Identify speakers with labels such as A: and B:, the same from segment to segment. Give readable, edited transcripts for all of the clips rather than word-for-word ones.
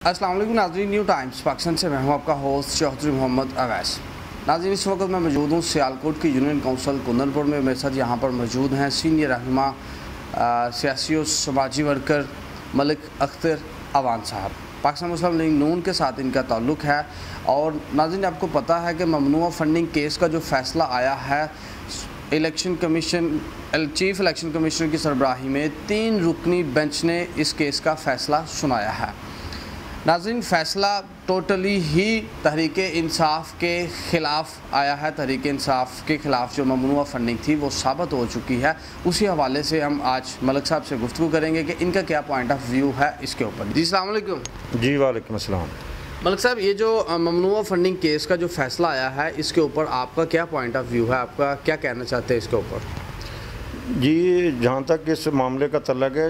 A: अस्सलाम वालेकुम नाज़रीन, न्यू टाइम्स पाकिस्तान से मैं हूं आपका होस्ट चौधरी मोहम्मद अवैस। नाज़रीन, इस वक्त मैं मौजूद हूं सियालकोट की यूनियन काउंसिल कुंदनपुर में। मेरे साथ यहां पर मौजूद हैं सीनियर रहनुमा सियासी और समाजी वर्कर मलिक अख्तर अवान साहब। पाकिस्तान मुस्लिम लीग नून के साथ इनका ताल्लुक़ है। और नाज़रीन, आपको पता है कि ममनुआ फंडिंग केस का जो फ़ैसला आया है election commission chief election commissioner की सरबराही में 3 रुकनी बेंच ने इस केस का फ़ैसला सुनाया है। नाज़रीन, फ़ैसला टोटली ही तहरीक इंसाफ के ख़िलाफ़ आया है। तहरीक इंसाफ के ख़िलाफ़ जो ममनुआ फंडिंग थी वो साबित हो चुकी है। उसी हवाले से हम आज मलिक साहब से गुफ्तगू करेंगे कि इनका क्या पॉइंट ऑफ व्यू है इसके ऊपर। जी अस्सलाम वालेकुम।
B: जी वालेकुम अस्सलाम।
A: मलिक साहब, ये जो ममनुआ फंडिंग केस का जो फ़ैसला आया है इसके ऊपर आपका क्या पॉइंट ऑफ व्यू है, आपका क्या कहना चाहते हैं इसके ऊपर?
B: जी, जहाँ तक इस मामले का तल्लुक़ है,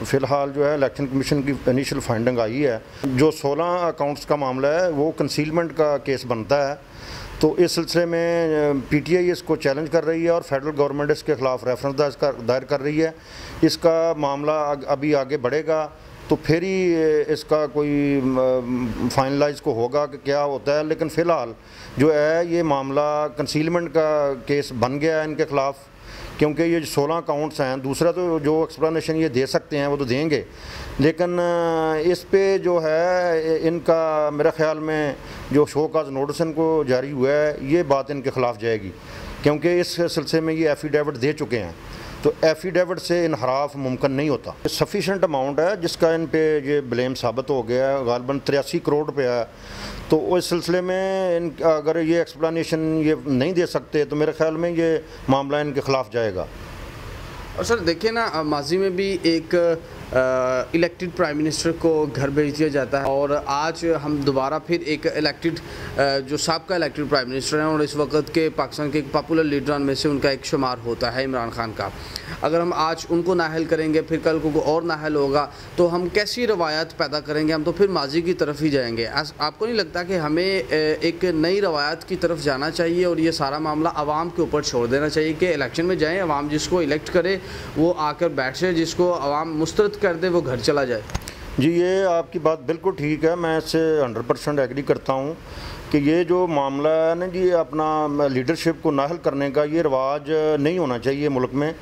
B: फ़िलहाल जो है इलेक्शन कमीशन की इनिशियल फाइंडिंग आई है। जो 16 अकाउंट्स का मामला है वो कंसीलमेंट का केस बनता है। तो इस सिलसिले में पीटीआई इसको चैलेंज कर रही है और फेडरल गवर्नमेंट इसके ख़िलाफ़ रेफरेंस दायर कर रही है। इसका मामला अभी आगे बढ़ेगा तो फिर ही इसका कोई फाइनलाइज को होगा कि क्या होता है। लेकिन फ़िलहाल जो है ये मामला कंसीलमेंट का केस बन गया है इनके ख़िलाफ़, क्योंकि ये 16 अकाउंट्स हैं। दूसरा तो जो एक्सप्लेनेशन ये दे सकते हैं वो तो देंगे, लेकिन इस पे जो है इनका मेरे ख़्याल में जो शो काज नोटिस इनको जारी हुआ है ये बात इनके ख़िलाफ़ जाएगी, क्योंकि इस सिलसिले में ये एफिडेविट दे चुके हैं। तो एफिडेविट से इनहराफ मुमकिन नहीं होता। सफिशेंट अमाउंट है जिसका इन पे ये ब्लेम साबित हो गया है, गालबन 83 करोड़ रुपया है। तो इस सिलसिले में अगर ये एक्सप्लेनेशन ये नहीं दे सकते तो मेरे ख्याल में ये मामला इनके ख़िलाफ़ जाएगा।
A: और सर देखिए ना, माजी में भी एक इलेक्टेड प्राइम मिनिस्टर को घर भेज दिया जाता है और आज हम दोबारा फिर एक इलेक्टेड जो साबका इलेक्टेड प्राइम मिनिस्टर हैं और इस वक्त के पाकिस्तान के पॉपुलर लीडरान में से उनका एक शुमार होता है इमरान खान का। अगर हम आज उनको नाहल करेंगे फिर कल को और नाहल होगा तो हम कैसी रवायत पैदा करेंगे? हम तो फिर माजी की तरफ ही जाएंगे। आपको नहीं लगता कि हमें एक नई रवायत की तरफ जाना चाहिए और ये सारा मामला आवाम के ऊपर छोड़ देना चाहिए कि इलेक्शन में जाएँ, आवाम जिसको इलेक्ट करे वो आकर बैठ जाए, जिसको आवाम मुस्तरद कर दे वो घर चला जाए?
B: जी, ये आपकी बात बिल्कुल ठीक है, मैं इससे 100% एग्री करता हूँ कि ये जो मामला है ना जी, अपना लीडरशिप को नाहल करने का ये रिवाज नहीं होना चाहिए मुल्क में।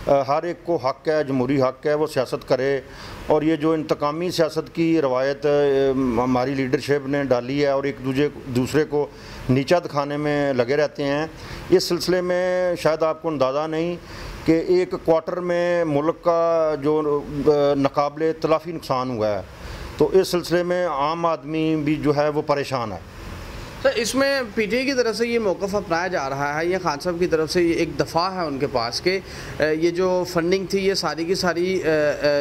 B: हर एक को हक़ है, जमहूरी हक़ है वो सियासत करे। और ये जो इंतकामी सियासत की रवायत हमारी लीडरशिप ने डाली है और एक दूसरे को नीचा दिखाने में लगे रहते हैं, इस सिलसिले में शायद आपको अंदाज़ा नहीं कि एक क्वार्टर में मुल्क का जो नाकाबिले तलाफ़ी नुकसान हुआ है। तो इस सिलसिले में आम आदमी भी जो है वो परेशान है।
A: तो इसमें पीटीआई की तरफ से ये मौक़िफ़ अपनाया जा रहा है या खान साहब की तरफ से ये एक दफ़ा है उनके पास कि ये जो फंडिंग थी ये सारी की सारी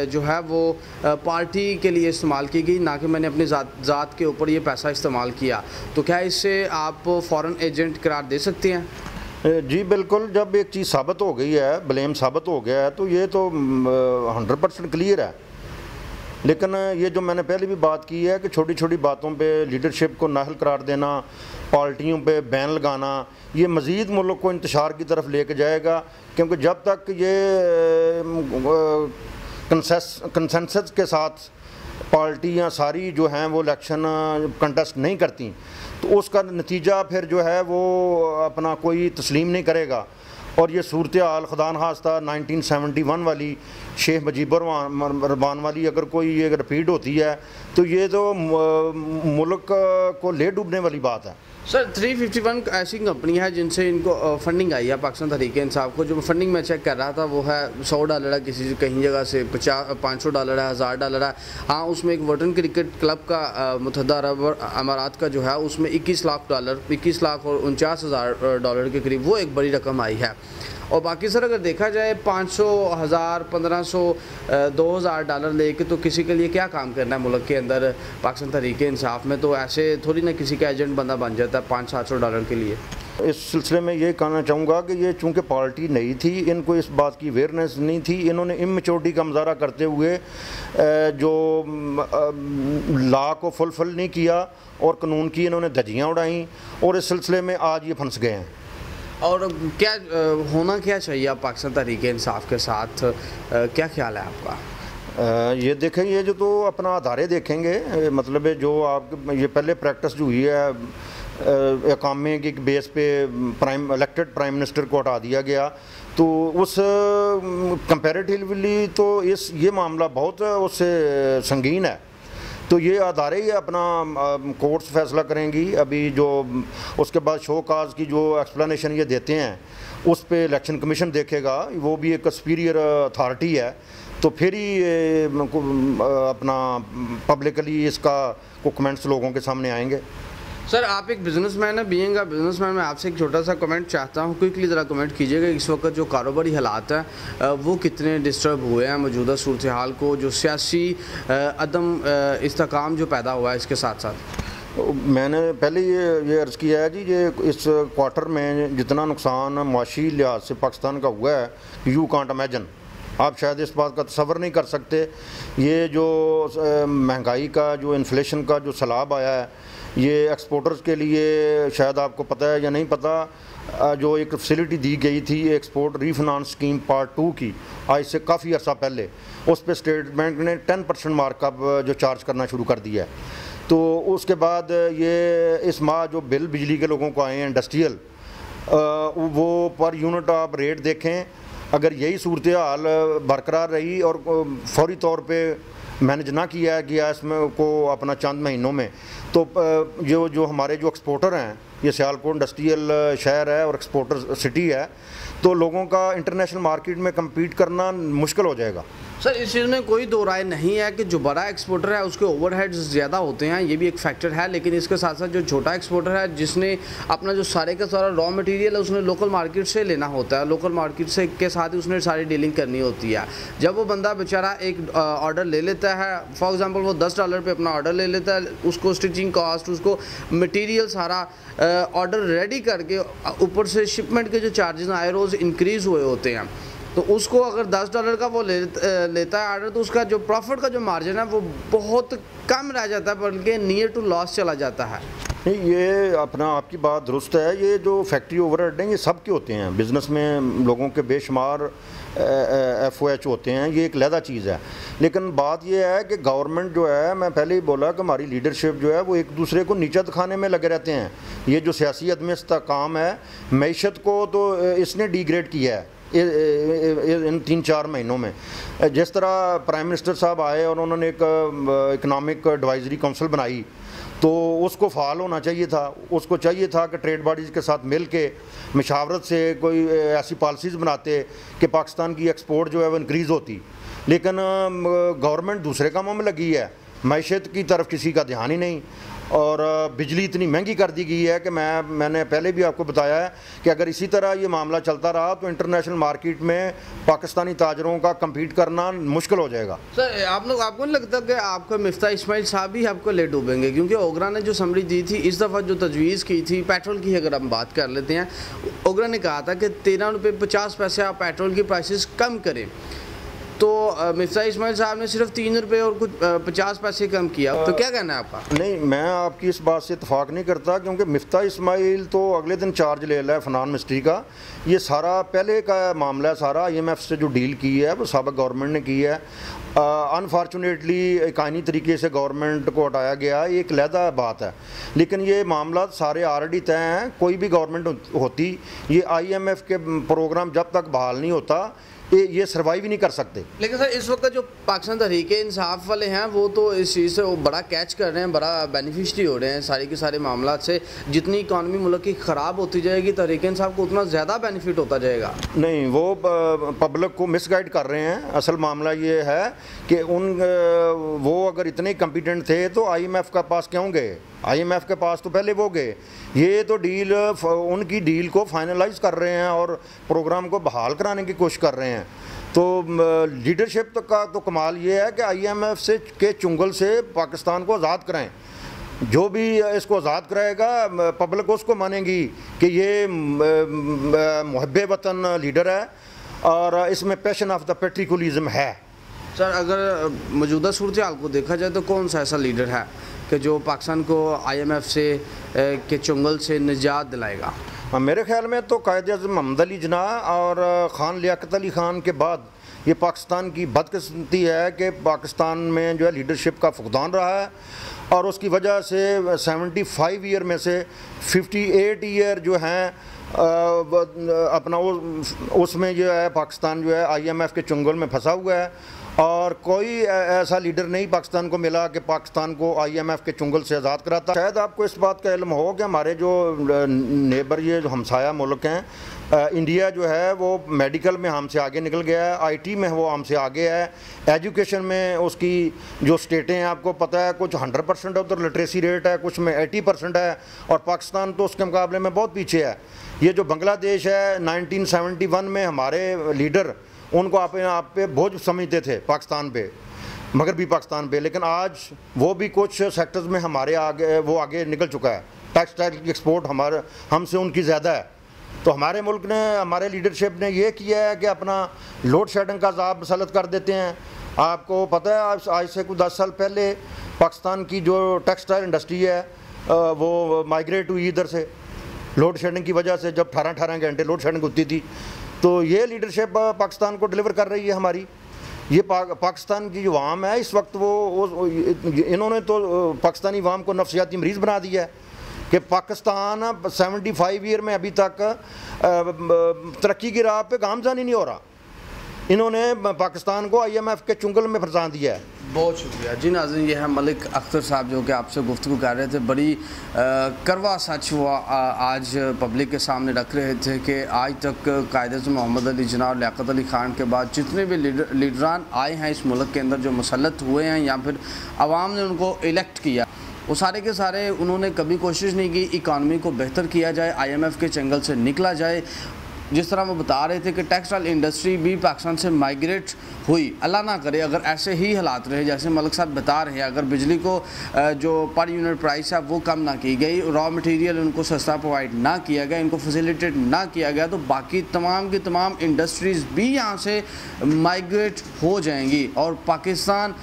A: जो है वो पार्टी के लिए इस्तेमाल की गई, ना कि मैंने अपनी ज़ात के ऊपर ये पैसा इस्तेमाल किया। तो क्या इससे आप फ़ॉरेन एजेंट करार दे सकते हैं?
B: जी बिल्कुल, जब एक चीज़ साबित हो गई है, ब्लेम साबित हो गया है तो ये तो 100% क्लियर है। लेकिन ये जो मैंने पहले भी बात की है कि छोटी छोटी बातों पे लीडरशिप को नाहल करार देना, पार्टियों पे बैन लगाना, ये मज़ीद मुल्क को इंतशार की तरफ लेके जाएगा। क्योंकि जब तक ये कंसेंसस के साथ पार्टियां सारी जो हैं वो इलेक्शन कंटेस्ट नहीं करती तो उसका नतीजा फिर जो है वो अपना कोई तस्लीम नहीं करेगा। और ये सूरत हाल खुदा न खास्ता 1971 वाली शेख मुजीबुर रहमान वाली अगर कोई ये रिपीट होती है तो ये तो मुल्क को ले डूबने वाली बात है।
A: सर 351 ऐसी कंपनी है जिनसे इनको फंडिंग आई है पाकिस्तान तहरीक इंसाफ को। जो फंडिंग मैं चेक कर रहा था वो है $100 है, किसी कहीं जगह से $500 है, $1000 है। हाँ, उसमें एक वर्टन क्रिकेट क्लब का मुत्तहदा अरब अमारात का जो है उसमें $21 लाख, 21 लाख और $49,000 के करीब वो एक बड़ी रकम आई है। और बाकी सर अगर देखा जाए 500, 1000, 1500, $2000 लेके तो किसी के लिए क्या काम करना है मुल्क के अंदर पाकिस्तान तहरीक इंसाफ में? तो ऐसे थोड़ी ना किसी का एजेंट बंदा बन जाता है $500-700 के लिए।
B: इस सिलसिले में ये कहना चाहूँगा कि ये चूँकि पार्टी नई थी, इनको इस बात की अवेयरनेस नहीं थी। इन्होंने इमेच्योरिटी का मुजाहरा करते हुए जो लॉ को फुलफिल नहीं किया और कानून की इन्होंने धज्जियाँ उड़ाईं और इस सिलसिले में आज ये फंस गए हैं।
A: और क्या होना क्या चाहिए आप पाकिस्तान तहरीक इंसाफ के साथ, क्या ख्याल है आपका?
B: ये देखें, ये जो तो अपना अदारे देखेंगे, मतलब है जो आप ये पहले प्रैक्टिस जो हुई है अकामे के बेस पे इलेक्टेड प्राइम मिनिस्टर को हटा दिया गया, तो उस कंपैरेटिवली तो ये मामला बहुत उससे संगीन है। तो ये अदारे ही अपना कोर्ट्स फैसला करेंगी। अभी जो उसके बाद शो काज की जो एक्सप्लेनेशन ये देते हैं उस पे इलेक्शन कमीशन देखेगा, वो भी एक सुपीरियर अथॉरिटी है, तो फिर ही अपना पब्लिकली इसका को कमेंट्स लोगों के सामने आएंगे।
A: सर, आप एक बिजनेसमैन है, बीइंग अ बिजनेसमैन, मैं आपसे एक छोटा सा कमेंट चाहता हूँ, क्विकली ज़रा कमेंट कीजिएगा। इस वक्त जो कारोबारी हालात हैं वो कितने डिस्टर्ब हुए हैं मौजूदा सूरत हाल को, जो सियासी अदम इस्तेकाम जो पैदा हुआ है इसके साथ साथ।
B: मैंने पहले ये अर्ज़ किया है जी, ये इस क्वार्टर में जितना नुकसान माशी लिहाज से पाकिस्तान का हुआ है, यू कांट इमेजिन, आप शायद इस बात का तसव्वुर नहीं कर सकते। ये जो महंगाई का जो इन्फ्लेशन का जो सैलाब आया है, ये एक्सपोर्टर्स के लिए शायद आपको पता है या नहीं पता, जो एक फैसिलिटी दी गई थी एक्सपोर्ट रीफाइनेंस स्कीम पार्ट 2 की, आज से काफ़ी अर्सा पहले, उस पर स्टेट बैंक ने 10% मार्कअप जो चार्ज करना शुरू कर दिया है। तो उसके बाद ये इस माह जो बिल बिजली के लोगों को आए हैं इंडस्ट्रियल, वो पर यूनिट आप रेट देखें, अगर यही सूरत हाल बरकरार रही और फौरी तौर पे मैनेज ना किया गया इसमें को अपना चंद महीनों में, तो जो हमारे जो एक्सपोर्टर हैं, ये सियालकोट इंडस्ट्रियल शहर है और एक्सपोर्टर सिटी है, तो लोगों का इंटरनेशनल मार्केट में कम्पीट करना मुश्किल हो जाएगा।
A: सर, इस चीज़ में कोई दो राय नहीं है कि जो बड़ा एक्सपोर्टर है उसके ओवरहेड्स ज़्यादा होते हैं, ये भी एक फैक्टर है, लेकिन इसके साथ साथ जो छोटा एक्सपोर्टर है जिसने अपना जो सारे का सारा रॉ मटेरियल है उसने लोकल मार्केट से लेना होता है, लोकल मार्केट से के साथ ही उसने सारी डीलिंग करनी होती है। जब वो बंदा बेचारा एक ऑर्डर ले लेता है, फॉर एग्जांपल वो $10 पे अपना ऑर्डर ले लेता है, उसको स्टिचिंग कॉस्ट, उसको मटेरियल सारा ऑर्डर रेडी करके ऊपर से शिपमेंट के जो चार्जेस आए रोज़ इंक्रीज़ हुए होते हैं, तो उसको अगर $10 का वो लेता है ऑर्डर, तो उसका जो प्रॉफिट का जो मार्जिन है वो बहुत कम रह जाता है, बल्कि नियर टू लॉस चला जाता है।
B: नहीं, ये अपना आपकी बात दुरुस्त है। ये जो फैक्ट्री ओवरहेड हैं ये सब के होते हैं, बिज़नेस में लोगों के बेशुमार FOH होते हैं, ये एक लहदा चीज़ है। लेकिन बात ये है कि गवर्नमेंट जो है, मैं पहले ही बोला कि हमारी लीडरशिप जो है वो एक दूसरे को नीचा दिखाने में लगे रहते हैं। ये जो सियासी अदम इस्तेकाम है, मैशत को तो इसने डिग्रेड किया है इन 3-4 महीनों में। जिस तरह प्राइम मिनिस्टर साहब आए और उन्होंने एक इकनॉमिक एडवाइजरी काउंसिल बनाई, तो उसको फ़ाल होना चाहिए था। उसको चाहिए था कि ट्रेड बॉडीज़ के साथ मिल के मशावरत से कोई ऐसी पॉलिसीज़ बनाते कि पाकिस्तान की एक्सपोर्ट जो है वो इंक्रीज़ होती। लेकिन गवर्नमेंट दूसरे कामों में लगी है, मैशत की तरफ किसी का ध्यान ही नहीं। और बिजली इतनी महंगी कर दी गई है कि मैंने पहले भी आपको बताया है कि अगर इसी तरह ये मामला चलता रहा तो इंटरनेशनल मार्केट में पाकिस्तानी ताजरों का कम्पीट करना मुश्किल हो जाएगा।
A: सर, आपको नहीं लगता कि आपका मिफ्ता इस्माइल साहब ही आपको ले डूबेंगे? क्योंकि ओगरा ने जो समरी दी थी इस दफ़ा, जो तजवीज़ की थी पेट्रोल की, अगर हम बात कर लेते हैं, ओगरा ने कहा था कि 13 रुपये 50 पैसे आप पेट्रोल की प्राइसेस कम करें, तो मिफ्ता इस्माइल साहब ने सिर्फ 3 रुपये और कुछ 50 पैसे कम किया। तो क्या कहना है आपका?
B: नहीं, मैं आपकी इस बात से इत्तेफाक नहीं करता, क्योंकि मिफ्ता इस्माइल तो अगले दिन चार्ज ले रहा है फाइनेंस मिनिस्ट्री का। ये सारा पहले का मामला है, सारा IMF से जो डील की है वो साबिक़ गवर्नमेंट ने की है। अनफॉर्चुनेटली एक आइनी तरीके से गवर्नमेंट को हटाया गया, ये एक लहदा बात है। लेकिन ये मामला सारे ऑलरेडी तय हैं। कोई भी गवर्नमेंट होती, ये IMF के प्रोग्राम जब तक बहाल नहीं होता ये सर्वाइव ही नहीं कर सकते।
A: लेकिन सर, इस वक्त जो पाकिस्तान तहरीक इंसाफ वाले हैं वो तो इस चीज़ से वो बड़ा कैच कर रहे हैं, बड़ा बेनिफिशरी हो रहे हैं सारे के सारे मामला से। जितनी इकॉनमी मुल्क की ख़राब होती जाएगी, तहरीक इंसाफ को उतना ज़्यादा बेनिफिट होता जाएगा।
B: नहीं, वो पब्लिक को मिसगाइड कर रहे हैं। असल मामला ये है कि वो अगर इतने कम्पिटेंट थे तो IMF के पास क्यों गए? IMF के पास तो पहले वो गए। ये तो डील, उनकी डील को फाइनलाइज कर रहे हैं और प्रोग्राम को बहाल कराने की कोशिश कर रहे हैं। तो लीडरशिप का तो कमाल ये है कि IMF से के चुंगल से पाकिस्तान को आज़ाद कराएं। जो भी इसको आज़ाद कराएगा पब्लिक उसको मानेगी कि ये मुहब्बे वतन लीडर है और इसमें पैशन ऑफ द पेट्रिकुलिज्म है।
A: सर, अगर मौजूदा सूरत हाल को देखा जाए तो कौन सा ऐसा लीडर है कि जो पाकिस्तान को IMF से के चुंगल से निजात दिलाएगा?
B: मेरे ख्याल में तो कायद-ए-आज़म मोहम्मद अली जिन्ना और ख़ान लियाकत अली ख़ान के बाद ये पाकिस्तान की बदकिस्मती है कि पाकिस्तान में जो है लीडरशिप का फुकदान रहा है और उसकी वजह से 75 ईयर में से 58 ईयर जो हैं अपना उसमें जो है पाकिस्तान जो है IMF के चुंगल में फंसा हुआ है और कोई ऐसा लीडर नहीं पाकिस्तान को मिला कि पाकिस्तान को IMF के चुंगल से आज़ाद कराता। शायद आपको इस बात का इल्म हो कि हमारे जो नेबर ये जो हमसाया मुल्क हैं, इंडिया जो है वो मेडिकल में हमसे आगे निकल गया है, IT में वो हमसे आगे है, एजुकेशन में उसकी जो स्टेटें हैं आपको पता है कुछ 100% उधर लिटरेसी रेट है, कुछ में 80% है और पाकिस्तान तो उसके मुकाबले में बहुत पीछे है। ये जो बांग्लादेश है 1971 में हमारे लीडर उनको अपने आप पे बोझ समझते थे पाकिस्तान पे, मगरबी पाकिस्तान पे, लेकिन आज वो भी कुछ सेक्टर्स में हमारे आगे निकल चुका है। टेक्सटाइल की एक्सपोर्ट हमसे उनकी ज़्यादा है। तो हमारे मुल्क ने, हमारे लीडरशिप ने ये किया है कि अपना लोड शेडिंग का अज़ाब मुसल्लत कर देते हैं। आपको पता है आज से कुछ 10 साल पहले पाकिस्तान की जो टेक्सटाइल इंडस्ट्री है वो माइग्रेट हुई इधर से लोड शेडिंग की वजह से, जब 18 घंटे लोड शेडिंग होती थी। तो ये लीडरशिप पाकिस्तान को डिलीवर कर रही है हमारी। ये पाकिस्तान की जो आवाम है इस वक्त वो इन्होंने तो पाकिस्तानी आवाम को नफ्सियाती मरीज़ बना दिया है कि पाकिस्तान 75 ईयर में अभी तक तरक्की की राह पे गामज़न ही नहीं हो रहा। इन्होंने पाकिस्तान को IMF के चुंगल में फंसा दिया है।
A: बहुत शुक्रिया जी। नाज़रीन, ये है मलिक अख्तर साहब जो कि आपसे गुफ्तगू कर रहे थे। बड़ी करवा सच हुआ आज पब्लिक के सामने रख रहे थे कि आज तक कायद-ए-आज़म मोहम्मद अली जिन्ना और लियाकत अली ख़ान के बाद जितने भी लीडरान आए हैं इस मुल्क के अंदर, जो मुसल्लत हुए हैं या फिर आवाम ने उनको इलेक्ट किया, वो सारे के सारे उन्होंने कभी कोशिश नहीं की इकानमी को बेहतर किया जाए, IMF के चंगल से निकला जाए। जिस तरह वो बता रहे थे कि टेक्सटाइल इंडस्ट्री भी पाकिस्तान से माइग्रेट हुई। अल्लाह ना करे अगर ऐसे ही हालात रहे जैसे मलिक साहब बता रहे हैं, अगर बिजली को जो पर यूनिट प्राइस है वो कम ना की गई, रॉ मटेरियल उनको सस्ता प्रोवाइड ना किया गया, इनको फैसिलिटेट ना किया गया, तो बाकी तमाम की तमाम इंडस्ट्रीज़ भी यहाँ से माइग्रेट हो जाएंगी। और पाकिस्तान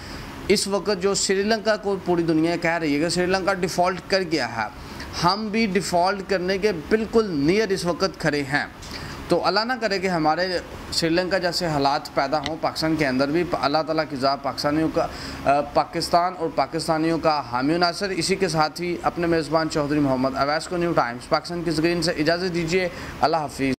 A: इस वक्त जो श्रीलंका को पूरी दुनिया कह रही है कि श्रीलंका डिफ़ॉल्ट कर गया है, हम भी डिफ़ॉल्ट करने के बिल्कुल नियर इस वक्त खड़े हैं। तो अल्लाह ना करे कि हमारे श्रीलंका जैसे हालात पैदा हों पाकिस्तान के अंदर भी। अल्लाह ताला की ज़ात पाकिस्तान और पाकिस्तानियों का हामी नासिर। इसी के साथ ही अपने मेज़बान चौधरी मोहम्मद अवैस को न्यू टाइम्स पाकिस्तान की स्क्रीन से इजाज़त दीजिए। अल्लाह हाफिज़।